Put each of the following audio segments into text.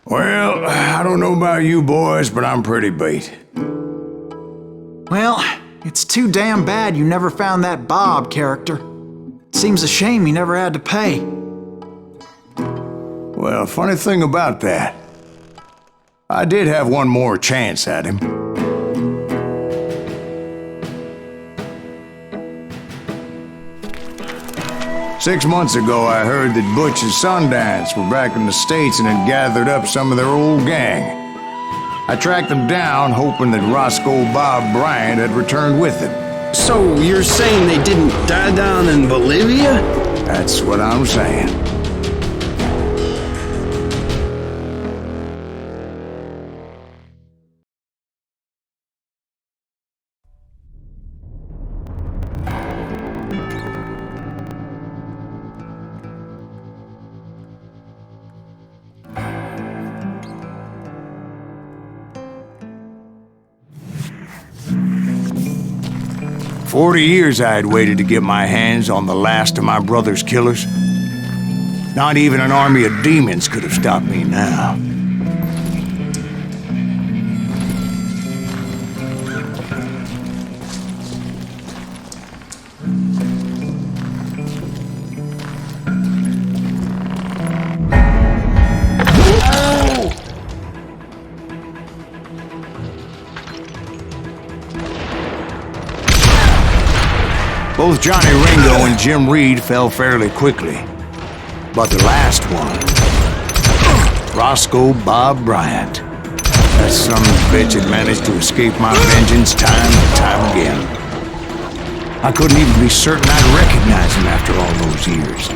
Well, I don't know about you boys, but I'm pretty beat. Well, it's too damn bad you never found that Bob character. Seems a shame he never had to pay. Well, funny thing about that, I did have one more chance at him. Six months ago, I heard that Butch and Sundance were back in the States and had gathered up some of their old gang. I tracked them down, hoping that Roscoe Bob Bryant had returned with them. So you're saying they didn't die down in Bolivia? That's what I'm saying. "40 years I had waited to get my hands on the last of my brother's killers. Not even an army of demons could have stopped me now. Both Johnny Ringo and Jim Reed fell fairly quickly. But the last one, Roscoe Bob Bryant, that son of a bitch had managed to escape my vengeance time and time again. I couldn't even be certain I'd recognize him after all those years.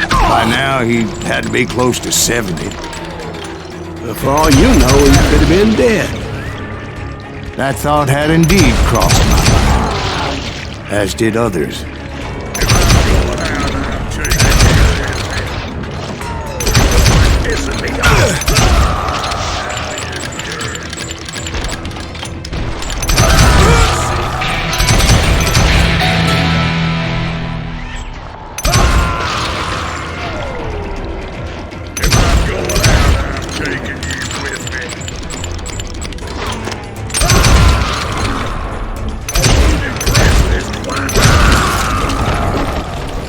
By now, he had to be close to 70. For all you know, he could have been dead. That thought had indeed crossed my mind, as did others.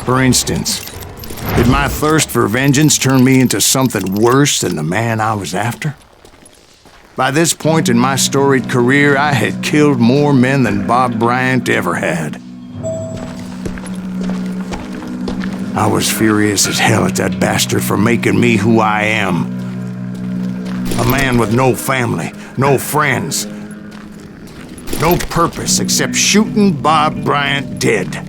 For instance, did my thirst for vengeance turn me into something worse than the man I was after? By this point in my storied career, I had killed more men than Bob Bryant ever had. I was furious as hell at that bastard for making me who I am. A man with no family, no friends, no purpose except shooting Bob Bryant dead.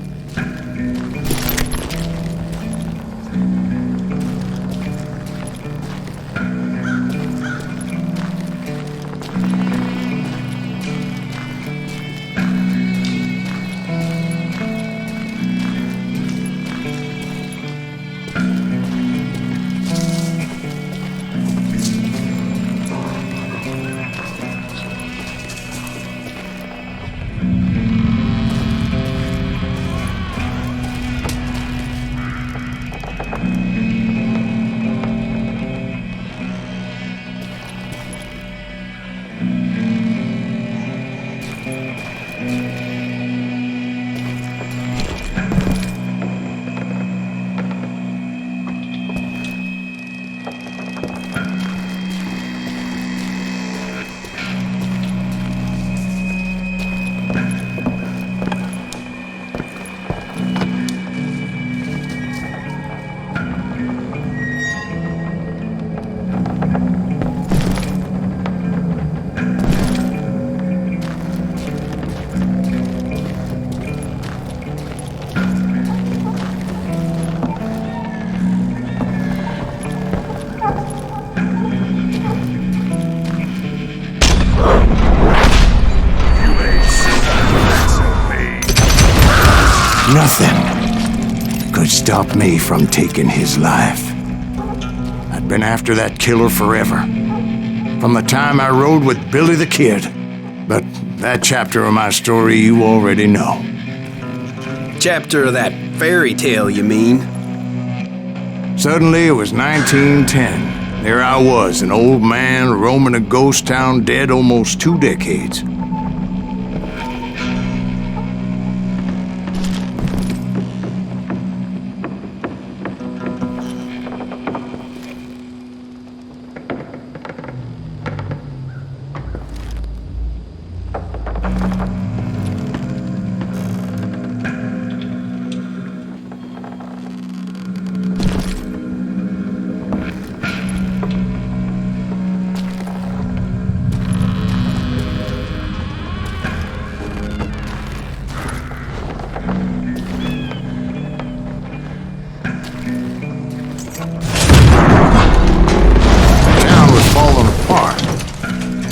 Nothing could stop me from taking his life. I'd been after that killer forever, from the time I rode with Billy the Kid. But that chapter of my story you already know. Chapter of that fairy tale, you mean? Suddenly it was 1910, There I was, an old man roaming a ghost town dead almost 2 decades.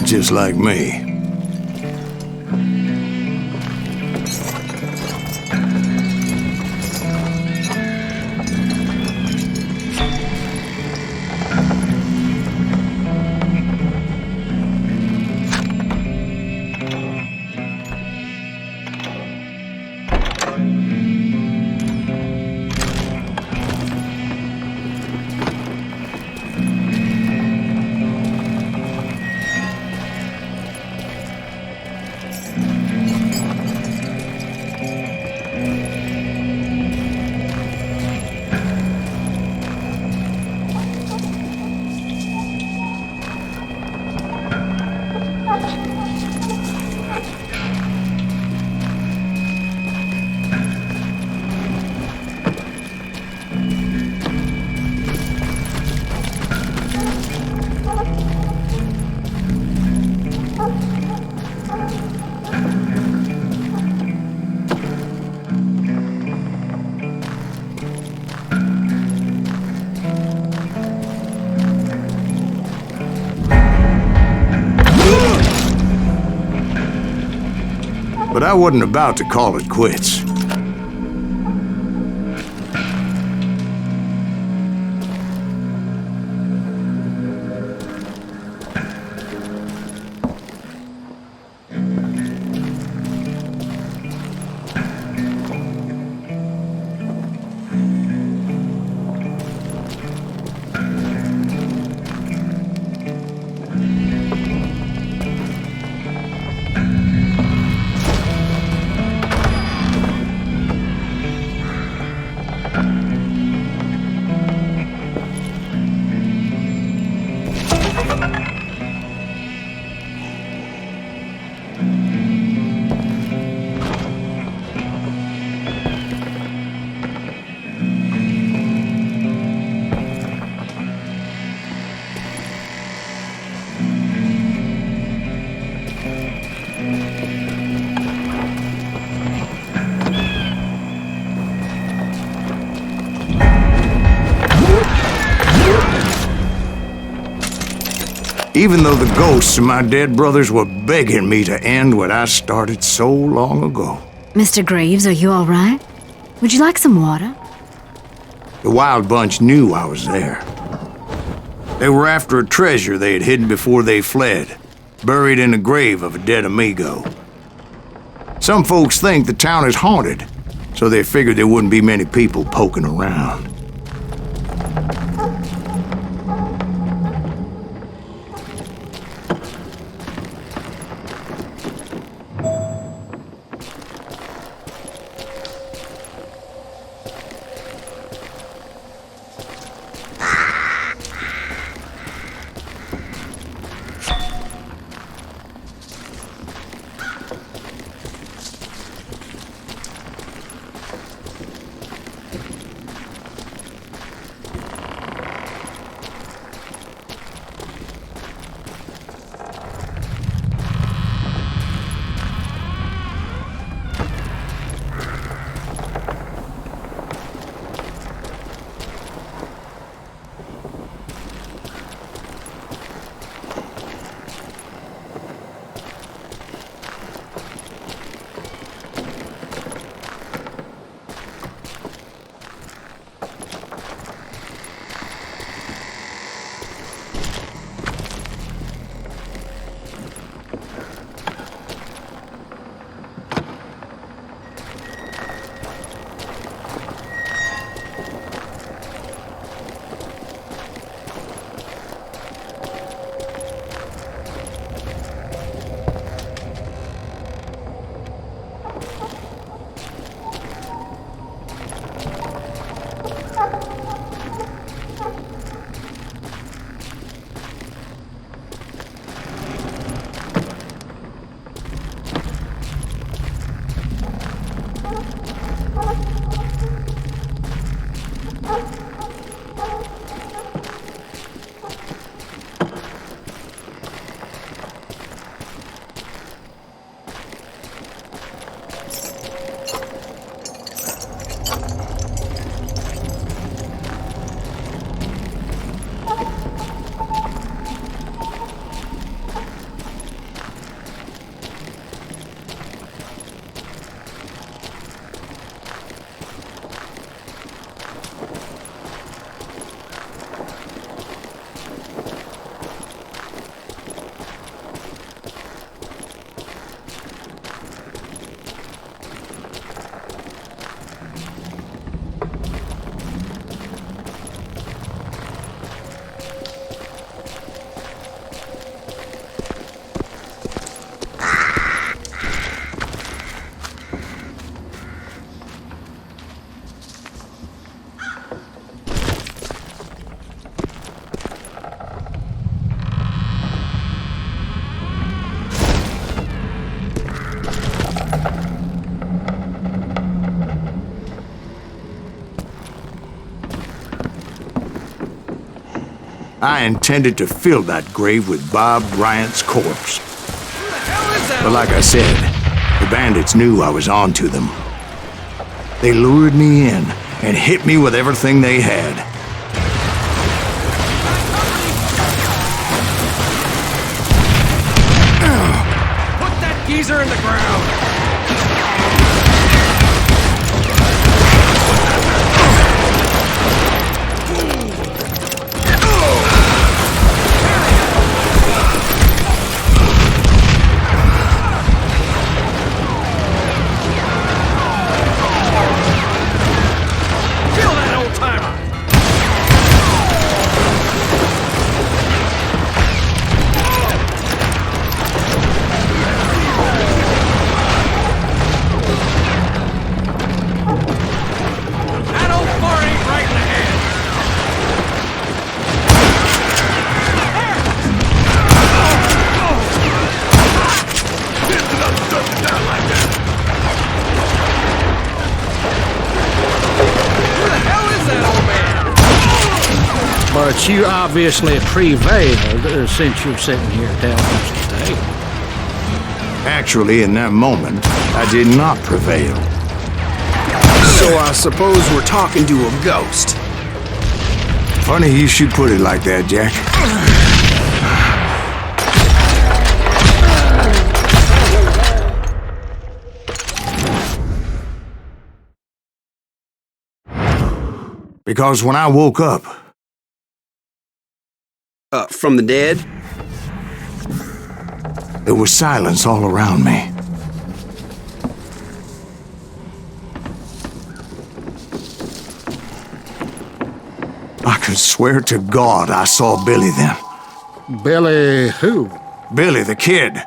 Just like me. But I wasn't about to call it quits. Even though the ghosts of my dead brothers were begging me to end what I started so long ago. Mr. Graves, are you all right? Would you like some water? The Wild Bunch knew I was there. They were after a treasure they had hidden before they fled, buried in the grave of a dead amigo. Some folks think the town is haunted, so they figured there wouldn't be many people poking around. I intended to fill that grave with Bob Bryant's corpse. But like I said, the bandits knew I was on to them. They lured me in and hit me with everything they had. Put that geezer in the ground! But you obviously prevailed since you're sitting here telling us today. Actually, in that moment, I did not prevail. So I suppose we're talking to a ghost. Funny you should put it like that, Jack. Because when I woke up... From the dead? There was silence all around me. I could swear to God I saw Billy then. Billy who? Billy, the kid.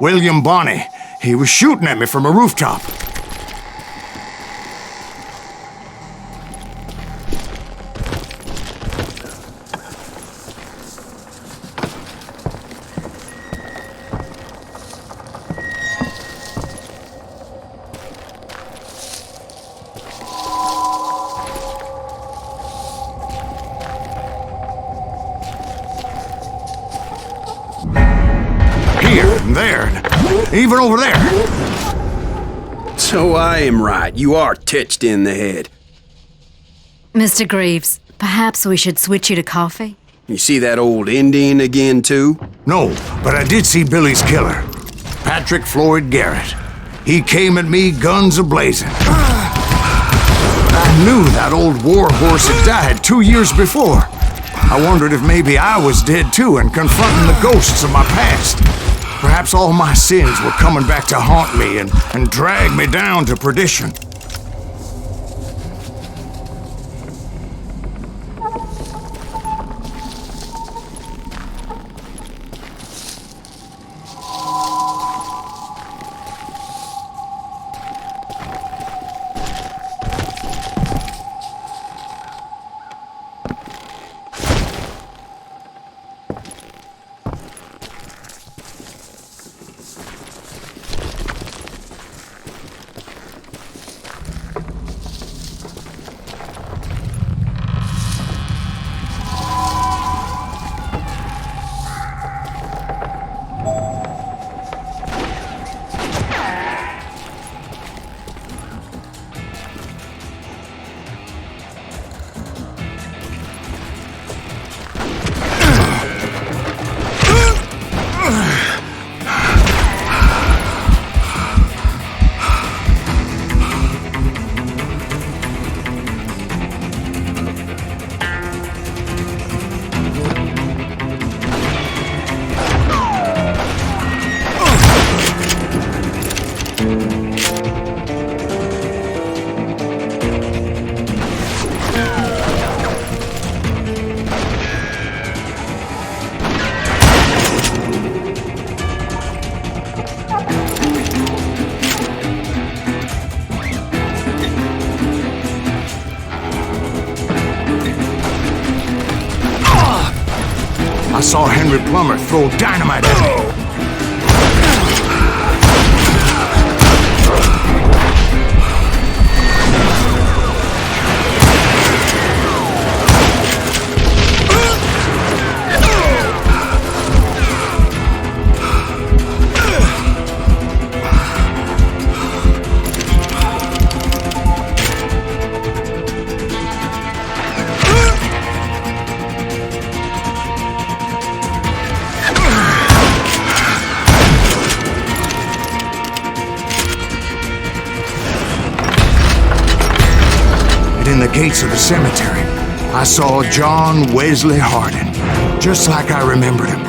William Bonney. He was shooting at me from a rooftop. There, even over there. So I am right. You are touched in the head. Mr. Greaves, perhaps we should switch you to coffee? You see that old Indian again, too? No, but I did see Billy's killer, Patrick Floyd Garrett. He came at me, guns a-blazing. I knew that old war horse had died 2 years before. I wondered if maybe I was dead, too, and confronting the ghosts of my past. Perhaps all my sins were coming back to haunt me and drag me down to perdition. I saw Henry Plummer throw dynamite at me. gates of the cemetery, I saw John Wesley Hardin, just like I remembered him.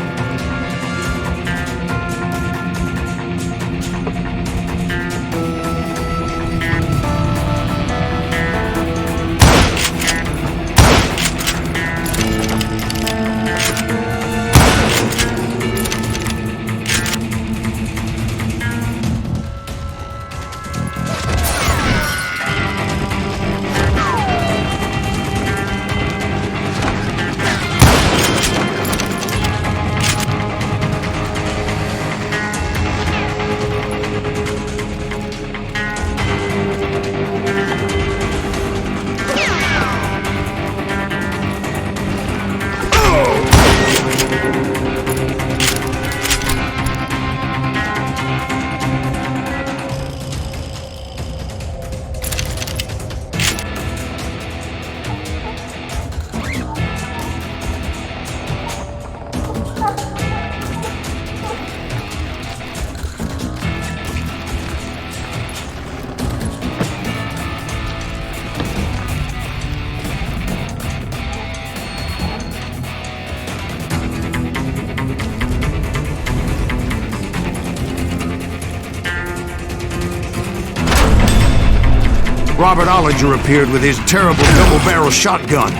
Robert Ollinger appeared with his terrible double-barrel shotgun.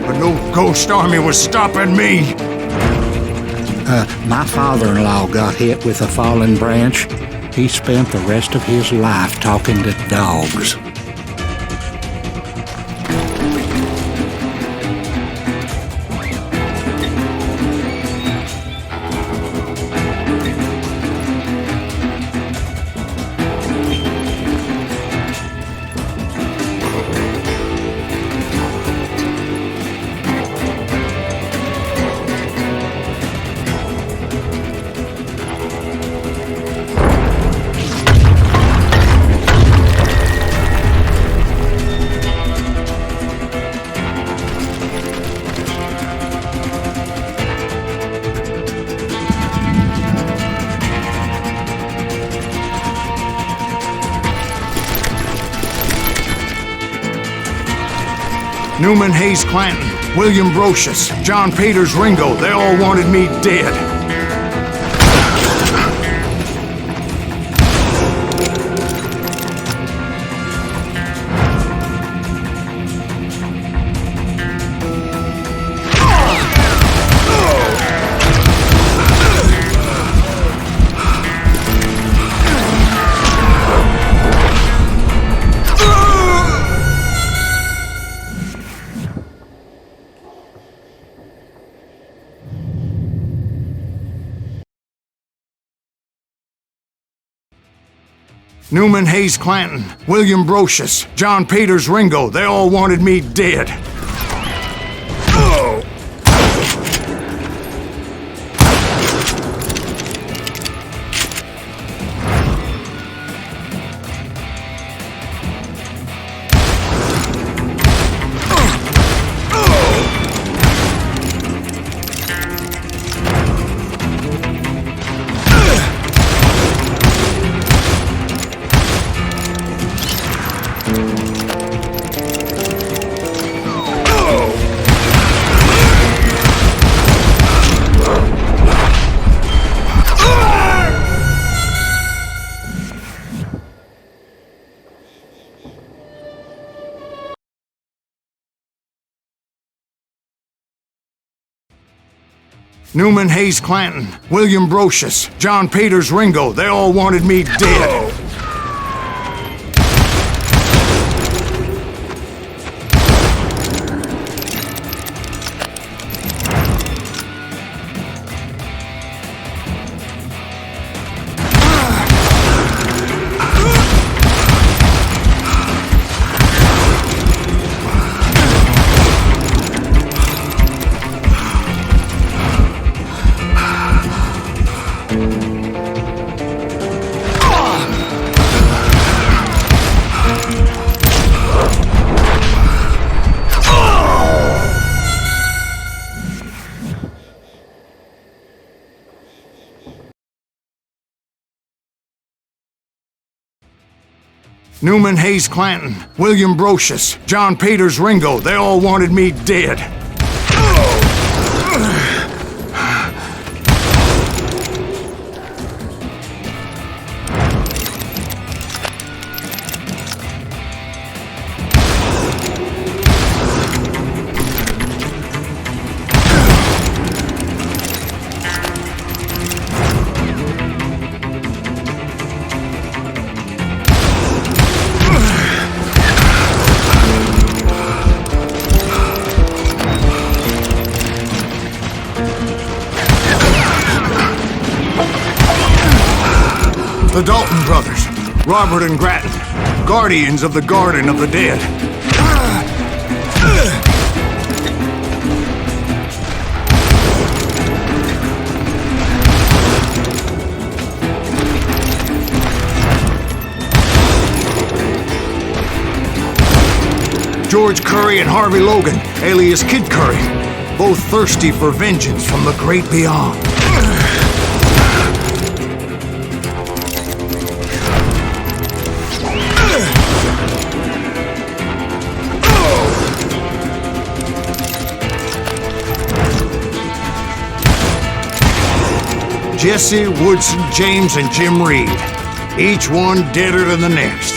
But no ghost army was stopping me. My father-in-law got hit with a fallen branch. He spent the rest of his life talking to dogs. Newman Hayes Clanton, William Brocious, John Peters Ringo, they all wanted me dead. Newman Hayes Clanton, William Brocious, John Peters Ringo, they all wanted me dead. Newman Hayes Clanton, William Brocious, John Peters Ringo, they all wanted me dead. Newman Hayes Clanton, William Brocious, John Peters Ringo, they all wanted me dead. The Dalton brothers, Robert and Grattan, guardians of the Garden of the Dead. George Curry and Harvey Logan, alias Kid Curry, both thirsty for vengeance from the great beyond. Jesse, Woodson, James, and Jim Reed. Each one deader than the next.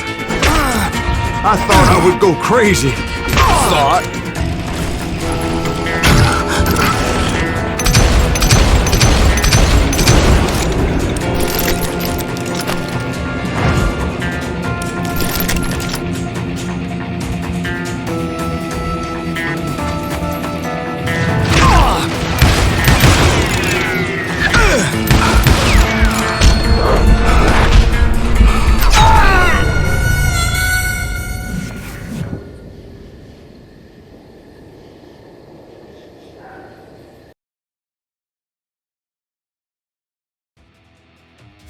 I thought I would go crazy. Thought?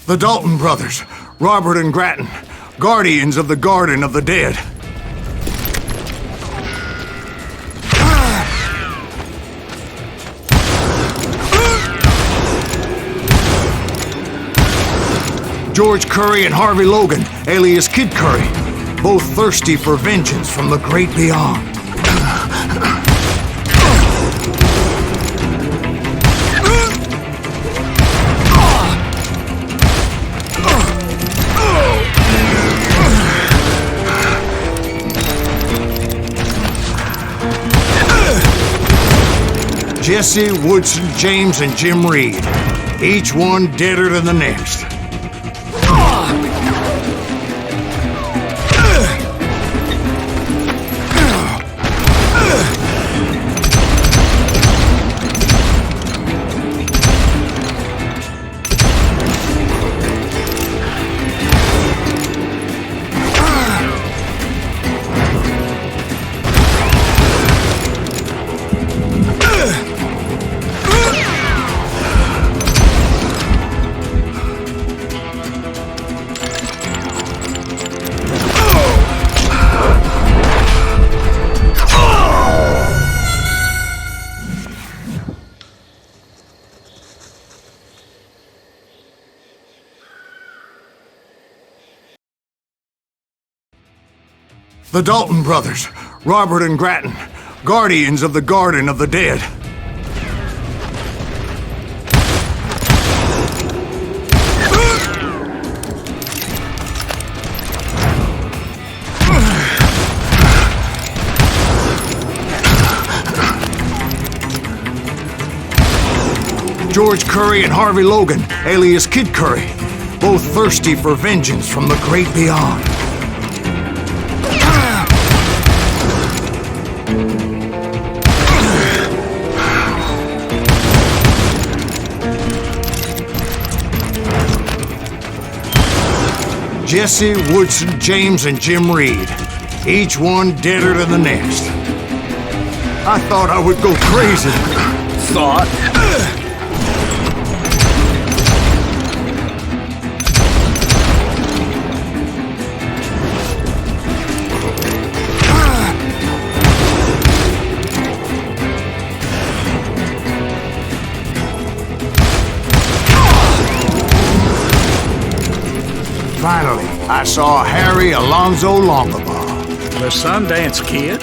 The Dalton brothers, Robert and Grattan, guardians of the Garden of the Dead. George Curry and Harvey Logan, alias Kid Curry, both thirsty for vengeance from the great beyond. Jesse, Woodson, James, and Jim Reed. Each one deader than the next. The Dalton brothers, Robert and Grattan, guardians of the Garden of the Dead. George Curry and Harvey Logan, alias Kid Curry, both thirsty for vengeance from the great beyond. Jesse, Woodson, James, and Jim Reed. Each one deader than the next. I thought I would go crazy. Thought? Finally, I saw Harry Alonzo Longabaugh. The Sundance Kid?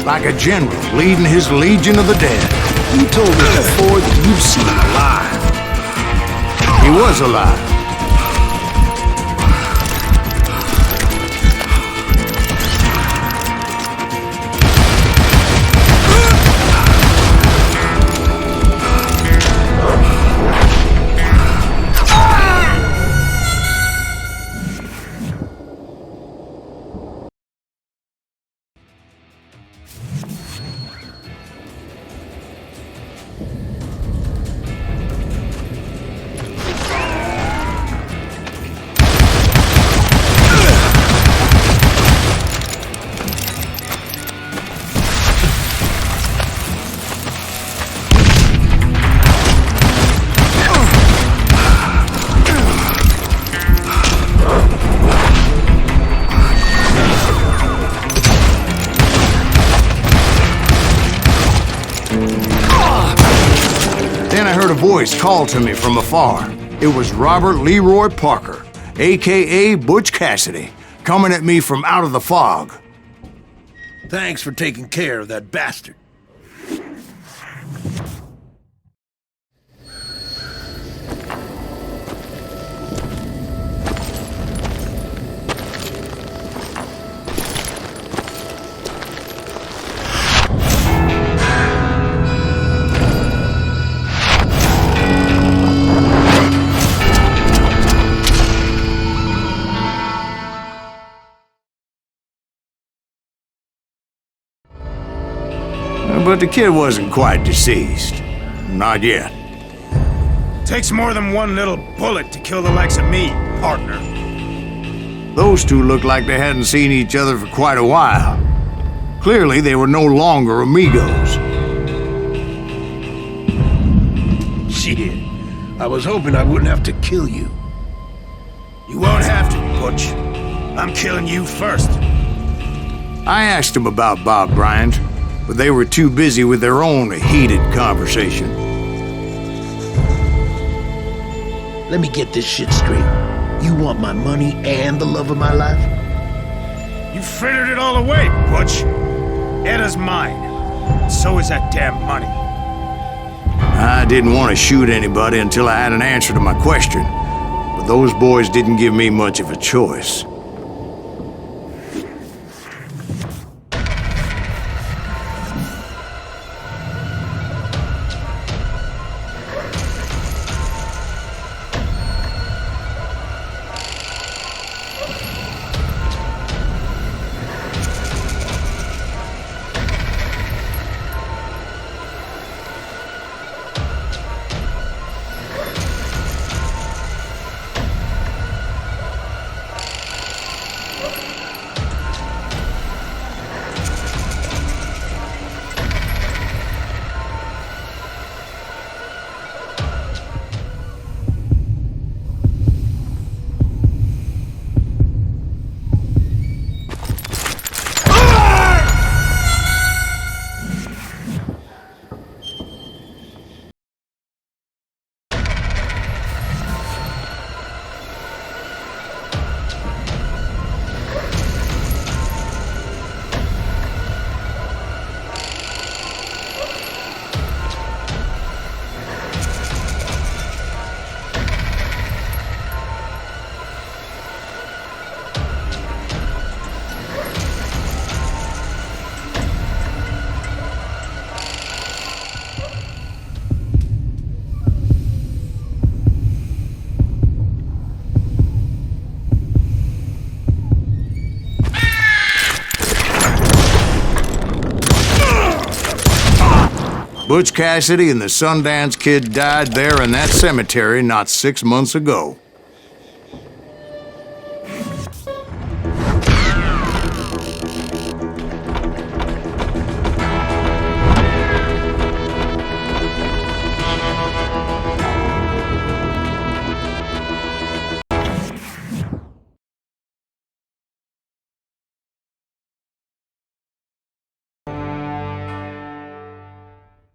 Like a general leading his legion of the dead. You told me before that you've seen him alive. He was alive. Then I heard a voice call to me from afar. It was Robert Leroy Parker, a.k.a. Butch Cassidy, coming at me from out of the fog. Thanks for taking care of that bastard. But the kid wasn't quite deceased. Not yet. Takes more than one little bullet to kill the likes of me, partner. Those two looked like they hadn't seen each other for quite a while. Clearly, they were no longer amigos. Shit. I was hoping I wouldn't have to kill you. You won't have to, Butch. I'm killing you first. I asked them about Bob Bryant, but they were too busy with their own heated conversation. Let me get this shit straight. You want my money and the love of my life? You frittered it all away, Butch. Edda's mine. So is that damn money. I didn't want to shoot anybody until I had an answer to my question, but those boys didn't give me much of a choice. Butch Cassidy and the Sundance Kid died there in that cemetery not 6 months ago.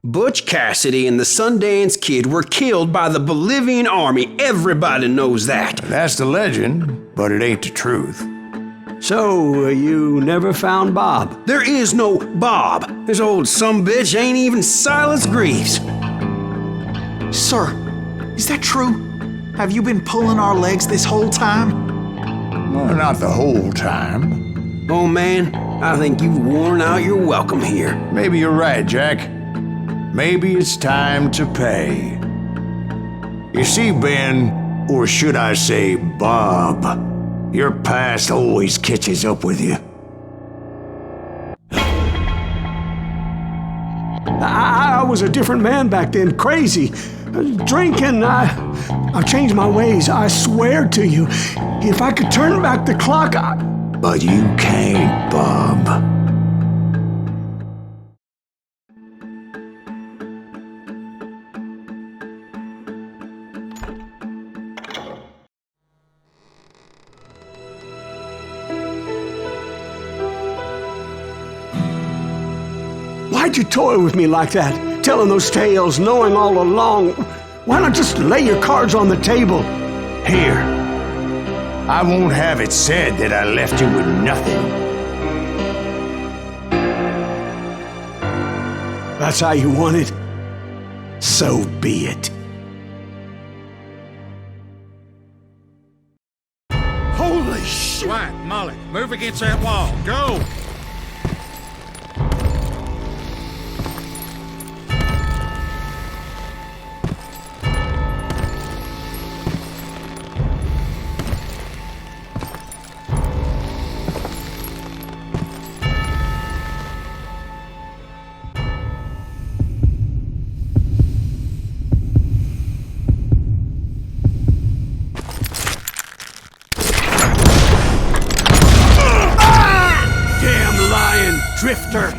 Butch Cassidy and the Sundance Kid were killed by the Bolivian army. Everybody knows that. That's the legend, but it ain't the truth. So, you never found Bob? There is no Bob. This old sumbitch ain't even Silas Greaves. Sir, is that true? Have you been pulling our legs this whole time? Well, not the whole time. Oh man, I think you've worn out your welcome here. Maybe you're right, Jack. Maybe it's time to pay. You see, Ben, or should I say Bob, your past always catches up with you. I was a different man back then, crazy. Drinking, I've changed my ways, I swear to you. If I could turn back the clock, But you can't, Bob. Why'd you toy with me like that? Telling those tales, knowing all along. Why not just lay your cards on the table? Here. I won't have it said that I left you with nothing. That's how you want it? So be it. Holy shit! Quiet, Molly. Move against that wall. Go! Drifter!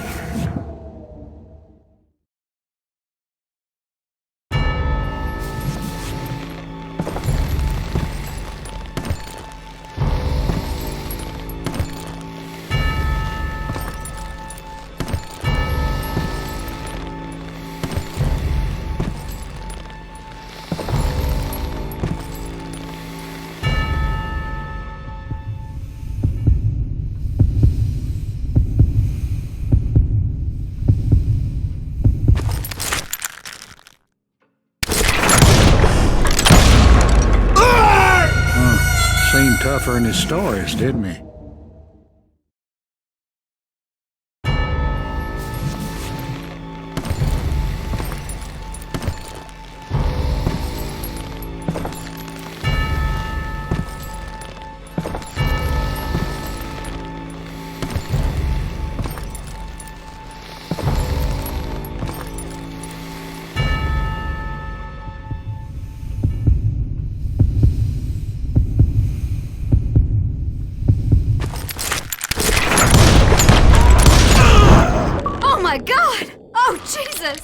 Seemed tougher in his stories, didn't he? Oh my God! Oh, Jesus!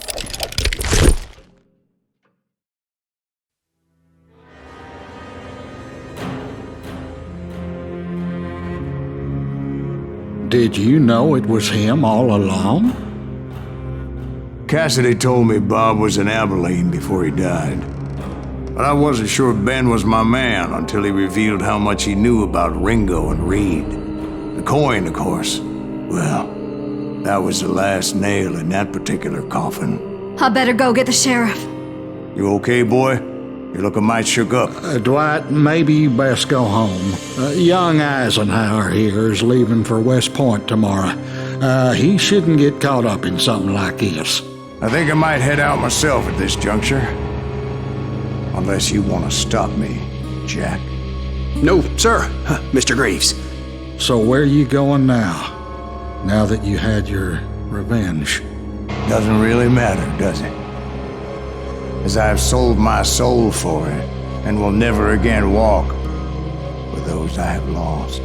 Did you know it was him all along? Cassidy told me Bob was in Abilene before he died. But I wasn't sure Ben was my man until he revealed how much he knew about Ringo and Reed. The coin, of course. Well, that was the last nail in that particular coffin. I better go get the sheriff. You okay, boy? You're looking mighty shook up. Dwight, maybe you best go home. Young Eisenhower here is leaving for West Point tomorrow. He shouldn't get caught up in something like this. I think I might head out myself at this juncture. Unless you want to stop me, Jack. No, sir, Mr. Greaves. So where are you going now? Now that you had your revenge? Doesn't really matter, does it? As I've sold my soul for it, and will never again walk with those I have lost.